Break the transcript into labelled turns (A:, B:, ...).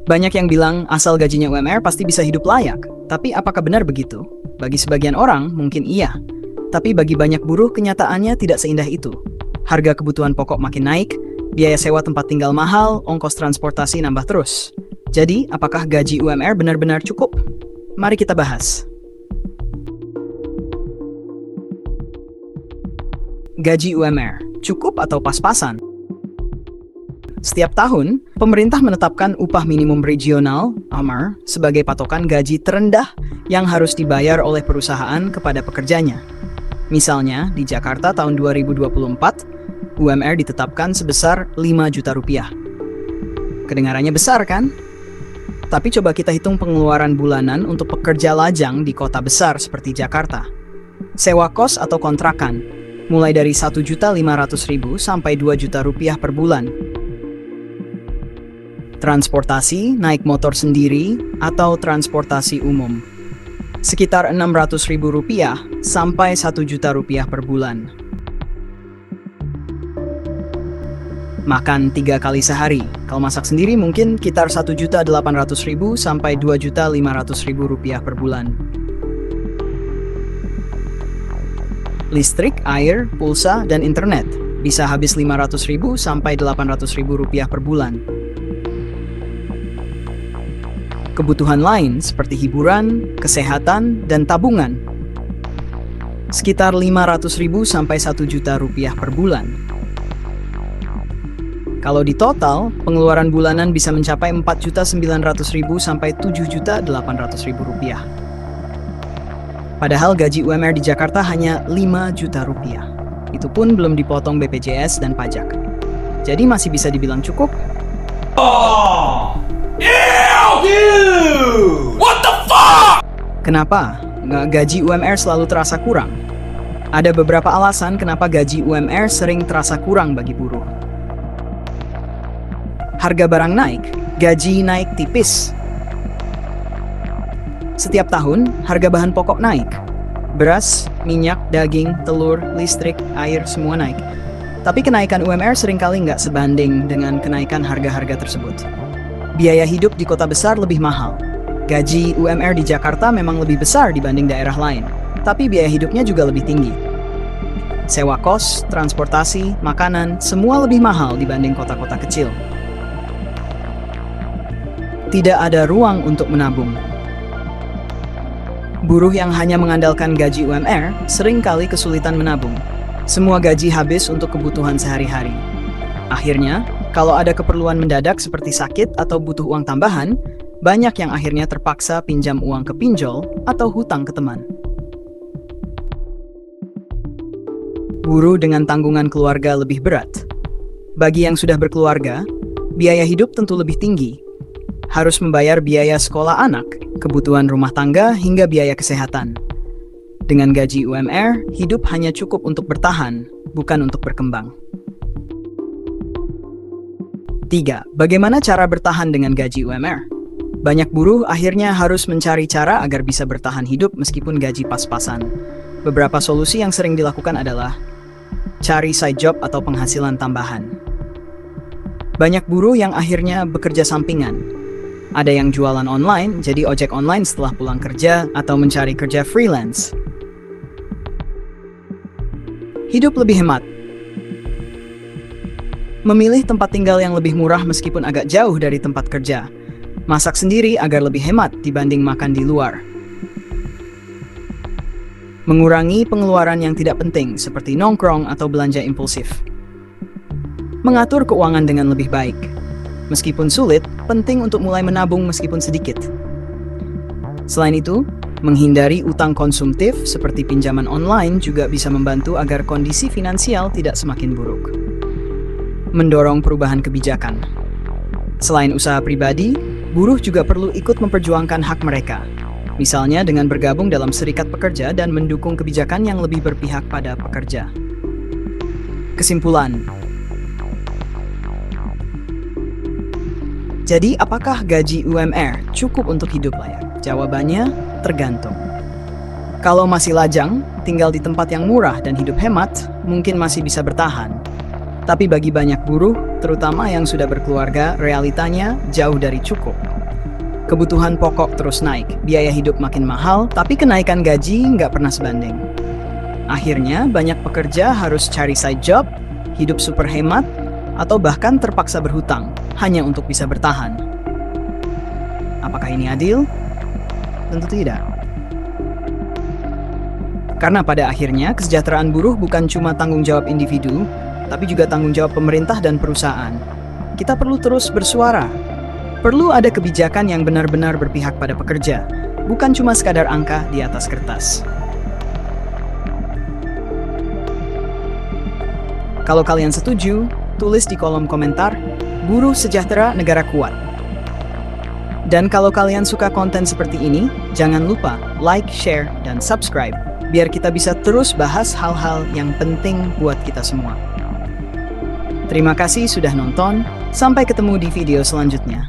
A: Banyak yang bilang asal gajinya UMR pasti bisa hidup layak. Tapi apakah benar begitu? Bagi sebagian orang mungkin iya. Tapi bagi banyak buruh kenyataannya tidak seindah itu. Harga kebutuhan pokok makin naik, biaya sewa tempat tinggal mahal, ongkos transportasi nambah terus. Jadi, apakah gaji UMR benar-benar cukup? Mari kita bahas. Gaji UMR, cukup atau pas-pasan? Setiap tahun, pemerintah menetapkan upah minimum regional (UMR) sebagai patokan gaji terendah yang harus dibayar oleh perusahaan kepada pekerjanya. Misalnya, di Jakarta tahun 2024, UMR ditetapkan sebesar 5 juta rupiah. Kedengarannya besar kan? Tapi coba kita hitung pengeluaran bulanan untuk pekerja lajang di kota besar seperti Jakarta. Sewa kos atau kontrakan, mulai dari 1.500.000 sampai 2 juta rupiah per bulan. Transportasi, naik motor sendiri, atau transportasi umum, sekitar 600.000 rupiah sampai 1 juta rupiah per bulan. Makan 3 kali sehari, kalau masak sendiri mungkin sekitar 1.800.000 sampai 2.500.000 rupiah per bulan. Listrik, air, pulsa, dan internet bisa habis 500.000 sampai 800.000 rupiah per bulan. Kebutuhan lain seperti hiburan, kesehatan, dan tabungan sekitar 500.000 sampai 1 juta rupiah per bulan. Kalau di total, pengeluaran bulanan bisa mencapai 4.900.000 sampai 7.800.000 rupiah. Padahal gaji UMR di Jakarta hanya 5 juta rupiah. Itu pun belum dipotong BPJS dan pajak. Jadi masih bisa dibilang cukup.
B: What the fuck?
A: Kenapa gaji UMR selalu terasa kurang? Ada beberapa alasan kenapa gaji UMR sering terasa kurang bagi buruh. Harga barang naik, gaji naik tipis. Setiap tahun, harga bahan pokok naik. Beras, minyak, daging, telur, listrik, air, semua naik. Tapi kenaikan UMR seringkali nggak sebanding dengan kenaikan harga-harga tersebut. Biaya hidup di kota besar lebih mahal. Gaji UMR di Jakarta memang lebih besar dibanding daerah lain, tapi biaya hidupnya juga lebih tinggi. Sewa kos, transportasi, makanan, semua lebih mahal dibanding kota-kota kecil. Tidak ada ruang untuk menabung. Buruh yang hanya mengandalkan gaji UMR seringkali kesulitan menabung. Semua gaji habis untuk kebutuhan sehari-hari. Akhirnya, kalau ada keperluan mendadak seperti sakit atau butuh uang tambahan, banyak yang akhirnya terpaksa pinjam uang ke pinjol atau hutang ke teman. Buruh dengan tanggungan keluarga lebih berat. Bagi yang sudah berkeluarga, biaya hidup tentu lebih tinggi. Harus membayar biaya sekolah anak, kebutuhan rumah tangga, hingga biaya kesehatan. Dengan gaji UMR, hidup hanya cukup untuk bertahan, bukan untuk berkembang. 3. Bagaimana cara bertahan dengan gaji UMR? Banyak buruh akhirnya harus mencari cara agar bisa bertahan hidup meskipun gaji pas-pasan. Beberapa solusi yang sering dilakukan adalah cari side job atau penghasilan tambahan. Banyak buruh yang akhirnya bekerja sampingan. Ada yang jualan online, jadi ojek online setelah pulang kerja, atau mencari kerja freelance. Hidup lebih hemat. Memilih tempat tinggal yang lebih murah meskipun agak jauh dari tempat kerja. Masak sendiri agar lebih hemat dibanding makan di luar. Mengurangi pengeluaran yang tidak penting seperti nongkrong atau belanja impulsif. Mengatur keuangan dengan lebih baik. Meskipun sulit, penting untuk mulai menabung meskipun sedikit. Selain itu, menghindari utang konsumtif seperti pinjaman online juga bisa membantu agar kondisi finansial tidak semakin buruk. Mendorong perubahan kebijakan. Selain usaha pribadi, buruh juga perlu ikut memperjuangkan hak mereka. Misalnya dengan bergabung dalam serikat pekerja dan mendukung kebijakan yang lebih berpihak pada pekerja. Kesimpulan. Jadi, apakah gaji UMR cukup untuk hidup layak? Jawabannya, tergantung. Kalau masih lajang, tinggal di tempat yang murah dan hidup hemat, mungkin masih bisa bertahan. Tapi bagi banyak buruh, terutama yang sudah berkeluarga, realitanya jauh dari cukup. Kebutuhan pokok terus naik, biaya hidup makin mahal, tapi kenaikan gaji nggak pernah sebanding. Akhirnya, banyak pekerja harus cari side job, hidup super hemat, atau bahkan terpaksa berhutang hanya untuk bisa bertahan. Apakah ini adil? Tentu tidak. Karena pada akhirnya, kesejahteraan buruh bukan cuma tanggung jawab individu, tapi juga tanggung jawab pemerintah dan perusahaan. Kita perlu terus bersuara. Perlu ada kebijakan yang benar-benar berpihak pada pekerja, bukan cuma sekadar angka di atas kertas. Kalau kalian setuju, tulis di kolom komentar, buruh sejahtera negara kuat. Dan kalau kalian suka konten seperti ini, jangan lupa like, share, dan subscribe, biar kita bisa terus bahas hal-hal yang penting buat kita semua. Terima kasih sudah nonton, sampai ketemu di video selanjutnya.